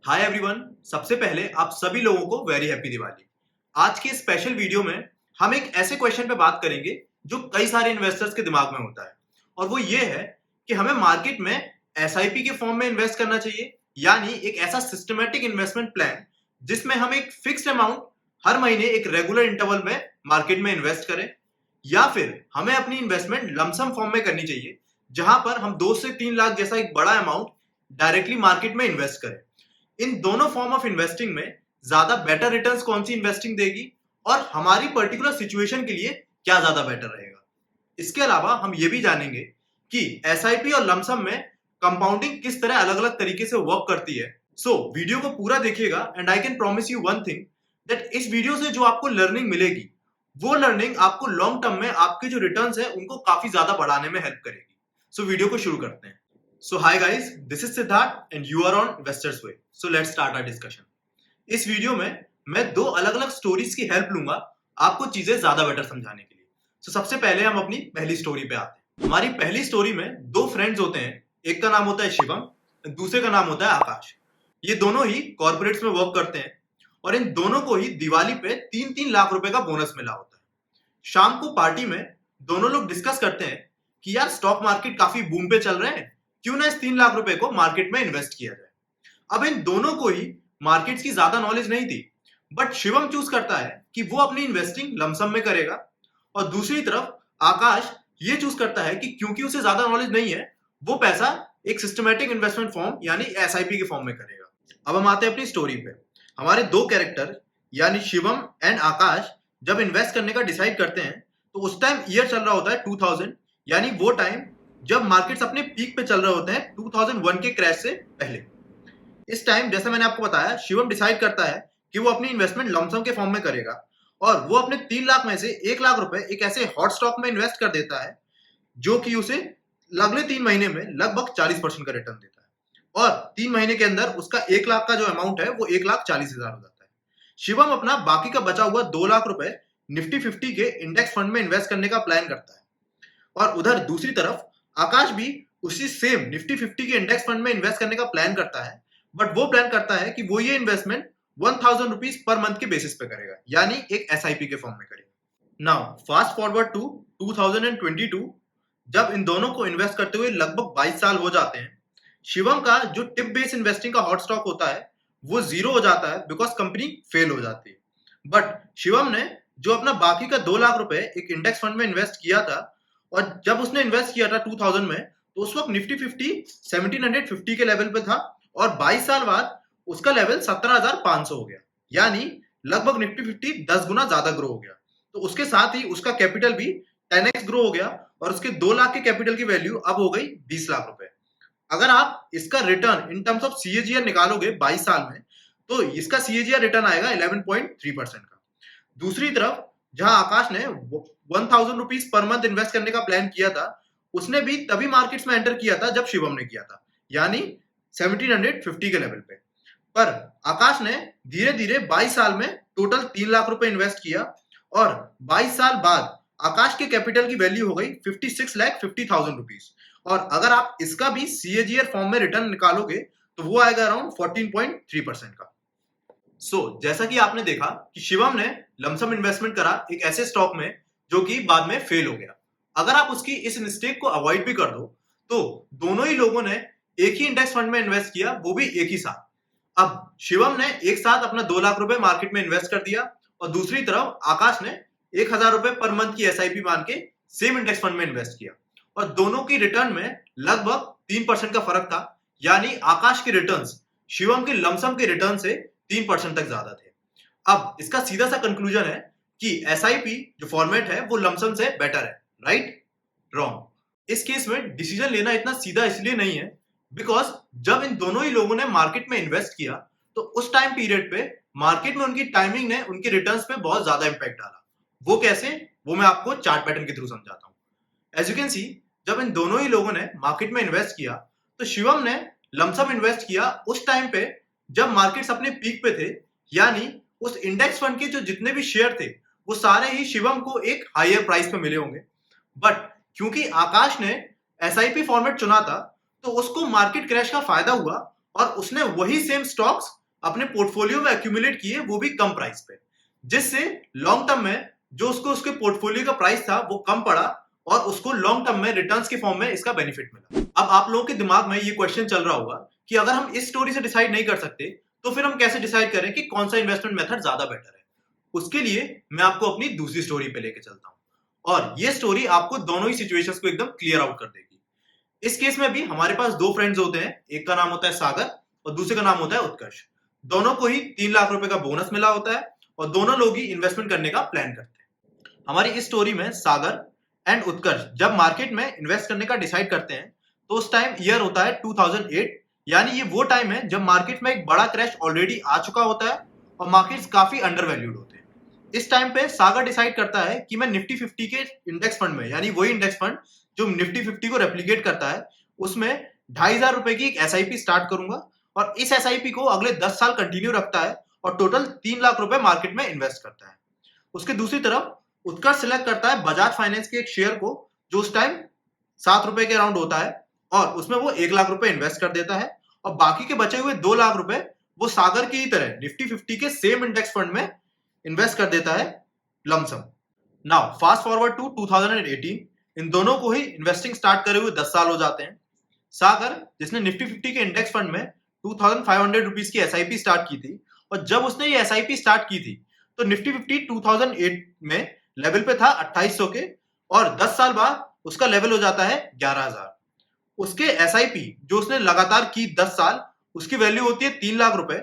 Hi everyone. सबसे पहले आप सभी लोगों को वेरी हैप्पी दिवाली। आज के स्पेशल वीडियो में हम एक ऐसे क्वेश्चन पे बात करेंगे जो कई सारे इन्वेस्टर्स के दिमाग में होता है, और वो ये है कि हमें मार्केट में एसआईपी के फॉर्म में इन्वेस्ट करना चाहिए, यानी एक ऐसा सिस्टमेटिक इन्वेस्टमेंट प्लान जिसमें हम एक फिक्स्ड अमाउंट हर महीने एक रेगुलर इंटरवल में मार्केट में इन्वेस्ट करें, या फिर हमें अपनी इन्वेस्टमेंट लमसम फॉर्म में करनी चाहिए जहां पर हम 2 से 3 लाख जैसा एक बड़ा अमाउंट डायरेक्टली मार्केट में इन्वेस्ट करें। इन दोनों फॉर्म ऑफ इन्वेस्टिंग में ज्यादा बेटर रिटर्न्स कौन सी इन्वेस्टिंग देगी और हमारी पर्टिकुलर सिचुएशन के लिए क्या ज्यादा बेटर रहेगा। इसके अलावा हम ये भी जानेंगे कि एसआईपी और लमसम में कंपाउंडिंग किस तरह अलग अलग तरीके से वर्क करती है। सो वीडियो को पूरा देखिएगा and I can promise you one thing, that इस वीडियो से जो आपको लर्निंग मिलेगी वो लर्निंग आपको लॉन्ग टर्म में आपके जो रिटर्न्स है उनको काफी ज्यादा बढ़ाने में हेल्प करेगी। सो वीडियो को शुरू करते हैं। So hi guys, this is Siddharth and you are on Investors Way. So let's start our discussion. इस वीडियो में मैं दो अलग अलग स्टोरीज की हेल्प लूंगा आपको चीजें ज्यादा बेटर समझाने के लिए। So सबसे पहले हम अपनी पहली स्टोरी पे आते हैं। हमारी पहली स्टोरी में दो फ्रेंड्स होते हैं, एक का नाम होता है शिवम, दूसरे का नाम होता है आकाश। ये दोनों ही कॉर्पोरेट्स में वर्क करते हैं और इन दोनों को ही दिवाली पे 3-3 लाख रुपए का बोनस मिला होता है। शाम को पार्टी में दोनों लोग डिस्कस करते हैं कि यार स्टॉक मार्केट काफी बूम पे चल रहे हैं, क्यों ना इस 3 लाख रुपए को मार्केट में इन्वेस्ट किया जाए। अब इन दोनों को ही मार्केट्स की ज्यादा नॉलेज नहीं थी, बट शिवम चूज करता है कि वो अपनी इन्वेस्टिंग लमसम में करेगा, और दूसरी तरफ आकाश ये चूज करता है कि क्योंकि उसे ज्यादा नॉलेज नहीं है वो पैसा एक सिस्टमेटिक इन्वेस्टमेंट फॉर्म यानी एसआईपी के फॉर्म में करेगा। अब हम आते हैं अपनी स्टोरी पे। हमारे दो कैरेक्टर यानी शिवम एंड आकाश जब इन्वेस्ट करने का डिसाइड करते हैं तो उस टाइम ईयर चल रहा होता है 2000, यानी वो टाइम जब मार्केट्स अपने पीक पे चल रहे होते हैं 2001 के क्रैश से पहले। इस टाइम जैसा मैंने आपको बताया, शिवम डिसाइड करता है कि वो अपनी इन्वेस्टमेंट लमसम के फॉर्म में करेगा, और वो अपने 3 लाख में से 1 लाख रुपए एक ऐसे हॉट स्टॉक में इन्वेस्ट कर देता है जो कि उसे अगले 3 महीने में लगभग 40% का रिटर्न देता है, और 3 महीने के अंदर उसका 1 लाख का जो अमाउंट है वो 1,40,000 हो जाता है। शिवम अपना बाकी का बचा हुआ 2 लाख रुपए निफ्टी 50 के इंडेक्स फंड में इन्वेस्ट करने का प्लान करता है, और उधर दूसरी तरफ आकाश भी उसी सेम निफ्टी 50 के इंडेक्स फंड में इन्वेस्ट करने का प्लान करता है, बट वो प्लान करता है कि वो ये इन्वेस्टमेंट 1000 रुपीज पर मंथ के बेसिस पे करेगा, यानी एक एसआईपी के फॉर्म में करेगा। नाउ फास्ट फॉरवर्ड टू 2022, जब इन दोनों को इन्वेस्ट करते हुए लगभग 22 साल हो जाते हैं। शिवम का जो टिप बेस्ड इन्वेस्टिंग का हॉट स्टॉक होता है वो जीरो हो जाता है बिकॉज कंपनी फेल हो जाती है, बट शिवम ने जो अपना बाकी का 2 लाख रुपए एक इंडेक्स फंड में इन्वेस्ट किया था, और जब उसने इन्वेस्ट किया था 2000 में, तो उस वक्त निफ्टी 50 1750 के लेवल पे था, और 22 साल बाद उसका लेवल 17,500 हो गया, यानी लगभग निफ्टी 50 10 गुना ज्यादा ग्रो हो गया। तो उसके साथ ही उसका कैपिटल भी 10x ग्रो हो गया, और उसके 2 लाख के कैपिटल की वैल्यू अब हो गई 20 लाख रुपए। अगर आप इसका return in terms of CAGR निकालोगे 22 साल में, तो इसका सीएजीआर रिटर्न आएगा 11.3% का। दूसरी तरफ जहां आकाश ने 1000 रुपीज पर मंथ इन्वेस्ट करने का प्लान किया था, उसने भी तभी मार्केट्स में एंटर किया था जब शिवम ने किया था, यानी 1750 के लेवल पे। पर आकाश ने धीरे धीरे 22 साल में टोटल 3 लाख रुपए इन्वेस्ट किया, और 22 साल बाद आकाश के कैपिटल की वैल्यू हो गई 56,50,000 रुपीज, और अगर आप इसका भी सीएजीआर फॉर्म में रिटर्न निकालोगे तो वो आएगा अराउंड 14.3% का। जैसा कि आपने देखा कि शिवम ने लमसम इन्वेस्टमेंट करा एक ऐसे स्टॉक में जो कि बाद में फेल हो गया। अगर आप उसकी इस मिस्टेक को अवॉइड भी कर दो तो दोनों ही लोगों ने एक ही इंडेक्स फंड में इन्वेस्ट किया, वो भी एक ही साथ। अब शिवम ने एक साथ अपना 2 लाख रुपए मार्केट में इन्वेस्ट कर दिया, और दूसरी तरफ आकाश ने 1,000 रुपए पर मंथ की एसआईपी मान के सेम इंडेक्स फंड में इन्वेस्ट किया, और दोनों की रिटर्न में लगभग 3% का फर्क था, यानी आकाश के रिटर्न्स शिवम के लमसम के रिटर्न से 3% तक ज्यादा थे। अब इसका सीधा सा कंक्लूजन है कि एसआईपी जो फॉर्मेट है वो लमसम से बेटर है, राइट? रॉन्ग। इस केस में डिसीजन लेना इतना सीधा इसलिए नहीं है बिकॉज जब इन दोनों ही लोगों ने मार्केट में इन्वेस्ट किया तो उस टाइम पीरियड पे मार्केट में उनकी टाइमिंग ने उनके रिटर्न्स पे बहुत ज्यादा इंपैक्ट डाला। वो कैसे, वो मैं आपको चार्ट पैटर्न के थ्रू समझाता हूं। एज यू कैन सी, जब इन दोनों ही लोगों ने मार्केट में इन्वेस्ट किया तो शिवम ने लमसम इन्वेस्ट किया उस टाइम पे जब मार्केट्स अपने पीक पे थे, यानी उस इंडेक्स फंड के जो जितने भी शेयर थे वो सारे ही शिवम को एक हायर प्राइस पे मिले होंगे, बट क्योंकि आकाश ने एसआईपी फॉर्मेट चुना था तो उसको मार्केट क्रैश का फायदा हुआ, और उसने वही सेम स्टॉक्स अपने पोर्टफोलियो में एक्यूमुलेट किए, वो भी कम प्राइस पे, जिससे लॉन्ग टर्म में जो उसको उसके पोर्टफोलियो का प्राइस था वो कम पड़ा और उसको लॉन्ग टर्म में रिटर्न्स के फॉर्म में इसका बेनिफिट मिला। अब आप लोगों के दिमाग में ये क्वेश्चन चल रहा होगा कि अगर हम इस स्टोरी से डिसाइड नहीं कर सकते तो फिर हम कैसे डिसाइड करें कि कौन सा इन्वेस्टमेंट मेथड ज्यादा बेटर है। उसके लिए मैं आपको अपनी दूसरी स्टोरी पे लेके चलता हूं और ये स्टोरी आपको दोनों ही सिचुएशंस को एकदम क्लियर आउट कर देगी। इस केस में भी हमारे पास दो फ्रेंड्स होते हैं, एक का नाम होता है सागर और दूसरे का नाम होता है उत्कर्ष। दोनों को ही 3 लाख रुपए का बोनस मिला होता है और दोनों लोग ही इन्वेस्टमेंट करने का प्लान करते हैं। हमारी इस स्टोरी में सागर एंड उत्कर्ष जब मार्केट में इन्वेस्ट करने का डिसाइड करते हैं तो उस टाइम ईयर होता है 2008, यानी ये वो टाइम है जब मार्केट में एक बड़ा क्रैश ऑलरेडी आ चुका होता है और मार्केट्स काफी अंडर वैल्यूड होते हैं। इस टाइम पे सागर डिसाइड करता है कि मैं निफ्टी 50 के इंडेक्स फंड में, यानी वही इंडेक्स फंड जो निफ्टी 50 को रेप्लिकेट करता है, उसमें 2,500 रुपए की एक एसआईपी स्टार्ट करूंगा और इस एसआईपी को अगले 10 साल कंटिन्यू रखता है और टोटल 3 लाख रुपए मार्केट में इन्वेस्ट करता है। उसके दूसरी तरफ उत्कर्ष सिलेक्ट करता है बजाज फाइनेंस के एक शेयर को जो उस टाइम 7 रुपए के अराउंड होता है और उसमें वो 1 लाख रुपए इन्वेस्ट कर देता है और बाकी के बचे हुए 2 लाख रुपए वो सागर की ही तरह निफ्टी 50 के सेम इंडेक्स फंड में इन्वेस्ट कर देता है lump sum. Now fast forward to 2018, इन दोनों को ही इन्वेस्टिंग स्टार्ट करे हुए 10 साल हो जाते हैं। सागर जिसने निफ्टी 50 के इंडेक्स फंड में 2500 रुपीज की एसआईपी स्टार्ट की थी और जब उसने ये एसआईपी स्टार्ट की थी तो निफ्टी 50 2008 में लेवल पे था 2800 के और 10 साल बाद उसका लेवल हो जाता है 11,000। उसके एसआईपी जो उसने लगातार की 10 साल, उसकी वैल्यू होती है 3 लाख रुपए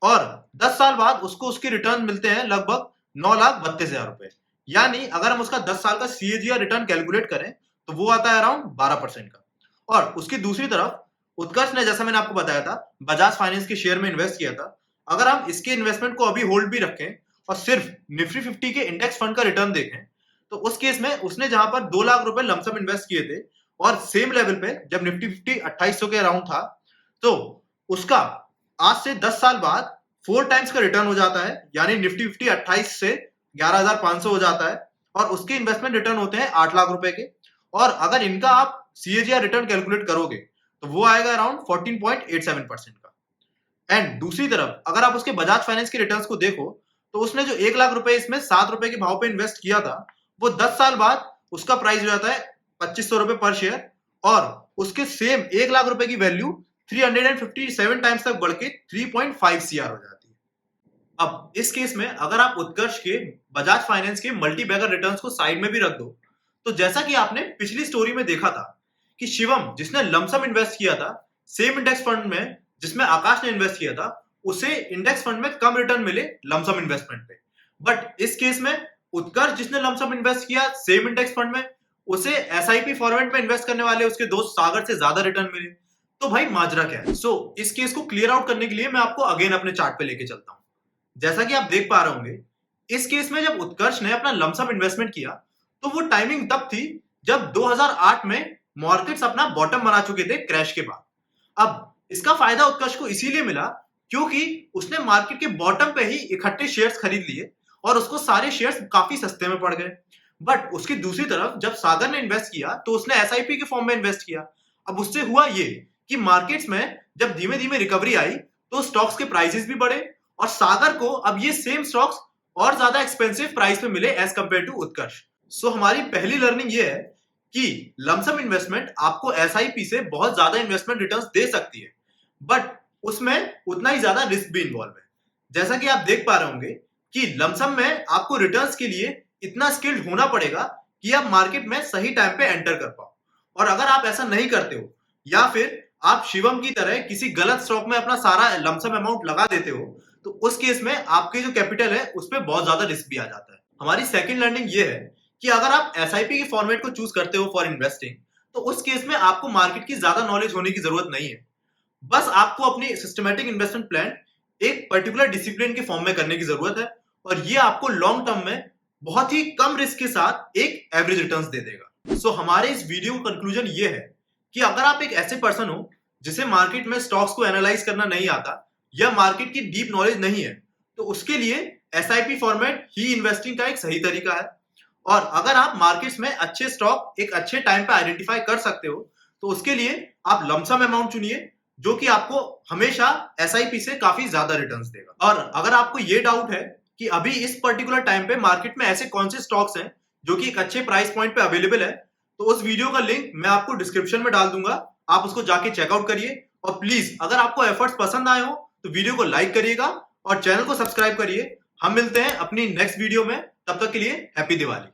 और 10 साल बाद उसको उसके रिटर्न मिलते हैं लगभग 9,32,000 रुपए। यानी अगर हम उसका 10 साल का सीएजीआर रिटर्न कैलकुलेट करें तो वो आता है अराउंड 12% का। और उसकी दूसरी तरफ उत्कर्ष ने, जैसा मैंने आपको बताया था, बजाज फाइनेंस के शेयर में इन्वेस्ट किया था। अगर हम इसके इन्वेस्टमेंट को अभी होल्ड भी रखें और सिर्फ निफ्टी 50 के इंडेक्स फंड का रिटर्न देखें तो उस केस में उसने जहां पर 2 लाख रुपए लमसम इन्वेस्ट किए थे और सेम लेवल पे जब निफ्टी 50 2800 के अराउंड था तो उसका आज से 10 साल बाद 4 टाइम्स का रिटर्न हो जाता है, यानी निफ्टी 50 28 से 11,500 हो जाता है और उसके इन्वेस्टमेंट रिटर्न होते हैं 8 लाख रुपए के। और अगर इनका आप सीएजीआर रिटर्न कैलकुलेट करोगे तो वो आएगा अराउंड 14.87% का। एंड दूसरी तरफ अगर आप उसके बजाज फाइनेंस के रिटर्न्स को देखो तो उसने जो 1 लाख रुपए इसमें 7 रुपए के भाव पे इन्वेस्ट किया था वो 10 साल बाद उसका प्राइस हो जाता है 2500 रुपए पर शेयर और उसके सेम 1 लाख रुपए की वैल्यू 357 टाइम्स तक बढ़ के 3.5 सीआर हो जाती है। अब इस केस में अगर आप उत्कर्ष के बजाज फाइनेंस के मल्टी बैगर रिटर्न्स को साइड में भी रख दो तो जैसा कि आपने पिछली स्टोरी में देखा था कि शिवम जिसने लमसम इन्वेस्ट किया था सेम इंडेक्स फंड में जिसमें आकाश ने इन्वेस्ट किया था, उसे इंडेक्स फंड में कम रिटर्न मिले लमसम इन्वेस्टमेंट पे। बट इस केस में उत्कर्ष जिसने लमसम इन्वेस्ट किया सेम इंडेक्स फंड में, उसे एसआईपी फॉर्मेट में इन्वेस्ट करने वाले उसके दोस्त सागर से ज्यादा रिटर्न मिले। तो भाई माजरा क्या है? इस केस को क्लियर आउट करने के लिए मैं आपको अगेन अपने चार्ट पे लेके चलता हूं। जैसा कि आप देख पा रहे होंगे इस केस में जब उत्कर्ष ने अपना लमसम इन्वेस्टमेंट किया तो वो टाइमिंग तब थी जब 2008 में मार्केट्स अपना बॉटम बना चुके थे क्रैश के बाद। अब इसका फायदा उत्कर्ष को इसीलिए मिला क्योंकि उसने मार्केट के बॉटम पे ही इकट्ठे शेयर्स खरीद लिए और उसको सारे शेयर्स काफी सस्ते में पड़ गए। बट उसकी दूसरी तरफ जब सागर ने इन्वेस्ट किया तो उसने एसआईपी के फॉर्म में इन्वेस्ट किया। अब उससे हुआ ये कि मार्केट्स में जब धीमे धीमे रिकवरी आई तो स्टॉक्स के प्राइसेस भी बढ़े और सागर को अब ये सेम स्टॉक्स और ज्यादा एक्सपेंसिव प्राइस पे मिले एज कंपेयर टू उत्कर्ष। हमारी पहली लर्निंग ये है कि लमसम इन्वेस्टमेंट आपको एसआईपी से बहुत ज्यादा इन्वेस्टमेंट रिटर्न्स दे सकती है बट उसमें उतना ही ज्यादा रिस्क भी इन्वॉल्व है। जैसा कि आप देख पा रहे होंगे कि लमसम में आपको रिटर्न्स के लिए इतना स्किल्ड होना पड़ेगा कि आप मार्केट में सही टाइम पे एंटर कर पाओ। और अगर आप ऐसा नहीं करते हो या फिर आप शिवम की तरह किसी गलत स्टॉक में अपना सारा लमसम अमाउंट लगा देते हो तो उस केस में आपके जो कैपिटल है उस पर बहुत ज्यादा रिस्क भी आ जाता है। हमारी सेकंड लर्निंग ये है कि अगर आप एसआईपी के फॉर्मेट को चूज करते हो फॉर इन्वेस्टिंग तो उस केस में आपको मार्केट की ज्यादा नॉलेज होने की जरूरत नहीं है। बस आपको अपनी सिस्टमैटिक इन्वेस्टमेंट प्लान एक पर्टिकुलर डिसिप्लिन के फॉर्म में करने की जरूरत है और ये आपको लॉन्ग टर्म में बहुत ही कम रिस्क के साथ एक एवरेज रिटर्न्स दे देगा। हमारे इस वीडियो का कंक्लूजन ये है कि अगर आप एक ऐसे पर्सन हो जिसे मार्केट में स्टॉक्स को एनालाइज करना नहीं आता या मार्केट की डीप नॉलेज नहीं है तो उसके लिए एसआईपी फॉर्मेट ही इन्वेस्टिंग का एक सही तरीका है। और अगर आप मार्केट्स में अच्छे स्टॉक एक अच्छे टाइम पे आइडेंटिफाई कर सकते हो तो उसके लिए आप लमसम अमाउंट चुनिए जो कि आपको हमेशा एसआईपी से काफी ज्यादा रिटर्न्स देगा। और अगर आपको ये डाउट है कि अभी इस पर्टिकुलर टाइम पे मार्केट में ऐसे कौन से स्टॉक्स हैं जो कि एक अच्छे प्राइस पॉइंट पे अवेलेबल है, तो उस वीडियो का लिंक मैं आपको डिस्क्रिप्शन में डाल दूंगा, आप उसको जाके चेकआउट करिए। और प्लीज अगर आपको एफर्ट्स पसंद आए हो तो वीडियो को लाइक करिएगा और चैनल को सब्सक्राइब करिए। हम मिलते हैं अपनी नेक्स्ट वीडियो में, तब तक के लिए हैप्पी दिवाली।